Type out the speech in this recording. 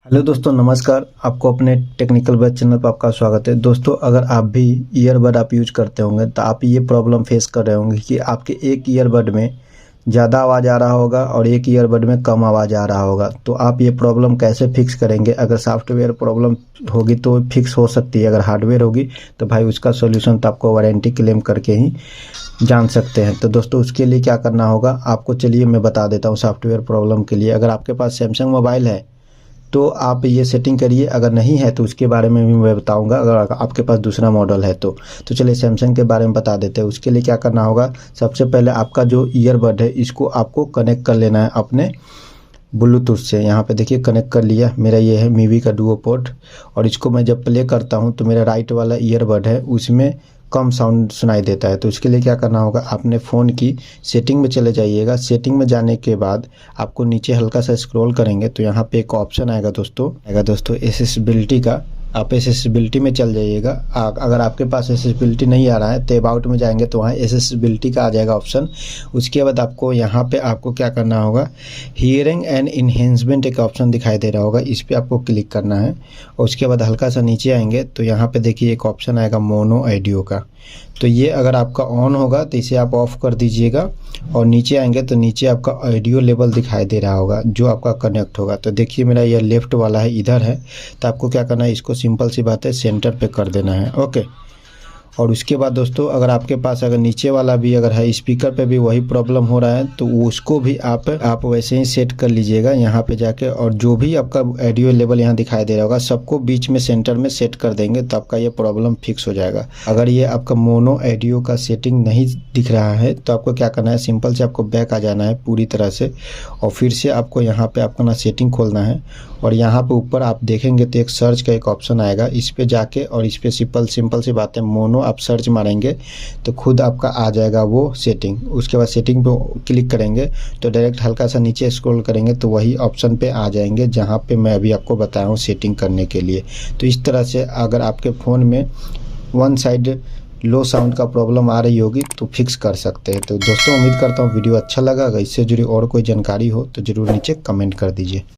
Hello दोस्तों, नमस्कार। आपको अपने टेक्निकल बज चैनल पर आपका स्वागत है। दोस्तों, अगर आप भी ईयरबड आप यूज करते होंगे तो आप ये प्रॉब्लम फेस कर रहे होंगे कि आपके एक ईयरबड में ज़्यादा आवाज़ आ रहा होगा और एक ईयरबड में कम आवाज़ आ रहा होगा। तो आप ये प्रॉब्लम कैसे फिक्स करेंगे? अगर सॉफ्टवेयर प्रॉब्लम होगी तो फिक्स हो सकती है, अगर हार्डवेयर होगी तो भाई उसका सोल्यूशन तो आपको वारंटी क्लेम करके ही जान सकते हैं। तो दोस्तों, उसके लिए क्या करना होगा आपको, चलिए मैं बता देता हूँ। सॉफ्टवेयर प्रॉब्लम के लिए अगर आपके पास सैमसंग मोबाइल है तो आप ये सेटिंग करिए, अगर नहीं है तो उसके बारे में भी मैं बताऊंगा, अगर आपके पास दूसरा मॉडल है तो चलिए सैमसंग के बारे में बता देते हैं। उसके लिए क्या करना होगा, सबसे पहले आपका जो ईयरबड है इसको आपको कनेक्ट कर लेना है अपने ब्लूटूथ से। यहाँ पे देखिए कनेक्ट कर लिया। मेरा ये है मीवी का डुओ पोर्ट, और इसको मैं जब प्ले करता हूँ तो मेरा राइट वाला ईयरबड है उसमें कम साउंड सुनाई देता है। तो इसके लिए क्या करना होगा, अपने फ़ोन की सेटिंग में चले जाइएगा। सेटिंग में जाने के बाद आपको नीचे हल्का सा स्क्रॉल करेंगे तो यहाँ पे एक ऑप्शन आएगा दोस्तों एसेसिबिलिटी का। आप एसेसिबिलिटी में चल जाइएगा। अगर आपके पास एसेसिबिलिटी नहीं आ रहा है तो अबाउट में जाएंगे तो वहाँ एसेसिबिलिटी का आ जाएगा ऑप्शन। उसके बाद आपको यहाँ पे आपको क्या करना होगा, हियरिंग एंड इन्हेंसमेंट एक ऑप्शन दिखाई दे रहा होगा, इस पर आपको क्लिक करना है। और उसके बाद हल्का सा नीचे आएंगे तो यहाँ पे देखिए एक ऑप्शन आएगा मोनो ऑडियो का। तो ये अगर आपका ऑन होगा तो इसे आप ऑफ कर दीजिएगा, और नीचे आएंगे तो नीचे आपका ऑडियो लेवल दिखाई दे रहा होगा जो आपका कनेक्ट होगा। तो देखिए मेरा ये लेफ्ट वाला है, इधर है। तो आपको क्या करना है, इसको सिंपल सी बात है सेंटर पे कर देना है। ओके। और उसके बाद दोस्तों, अगर आपके पास अगर नीचे वाला भी अगर है, स्पीकर पे भी वही प्रॉब्लम हो रहा है तो उसको भी आप वैसे ही सेट कर लीजिएगा यहाँ पे जाके। और जो भी आपका ऑडियो लेवल यहाँ दिखाई दे रहा होगा सबको बीच में सेंटर में सेट कर देंगे तो आपका ये प्रॉब्लम फिक्स हो जाएगा। अगर ये आपका मोनो ऑडियो का सेटिंग नहीं दिख रहा है तो आपको क्या करना है, सिंपल से आपको बैक आ जाना है पूरी तरह से, और फिर से आपको यहाँ पे आपका ना सेटिंग खोलना है। और यहाँ पे ऊपर आप देखेंगे तो एक सर्च का एक ऑप्शन आएगा, इस पे जाके और इस पे सिंपल सी बात है मोनो आप सर्च मारेंगे तो खुद आपका आ जाएगा वो सेटिंग। उसके बाद सेटिंग पे क्लिक करेंगे तो डायरेक्ट हल्का सा नीचे स्क्रॉल करेंगे तो वही ऑप्शन पे आ जाएंगे जहाँ पे मैं अभी आपको बताया हूँ सेटिंग करने के लिए। तो इस तरह से अगर आपके फ़ोन में वन साइड लो साउंड का प्रॉब्लम आ रही होगी तो फिक्स कर सकते हैं। तो दोस्तों, उम्मीद करता हूँ वीडियो अच्छा लगा। अगर इससे जुड़ी और कोई जानकारी हो तो ज़रूर नीचे कमेंट कर दीजिए।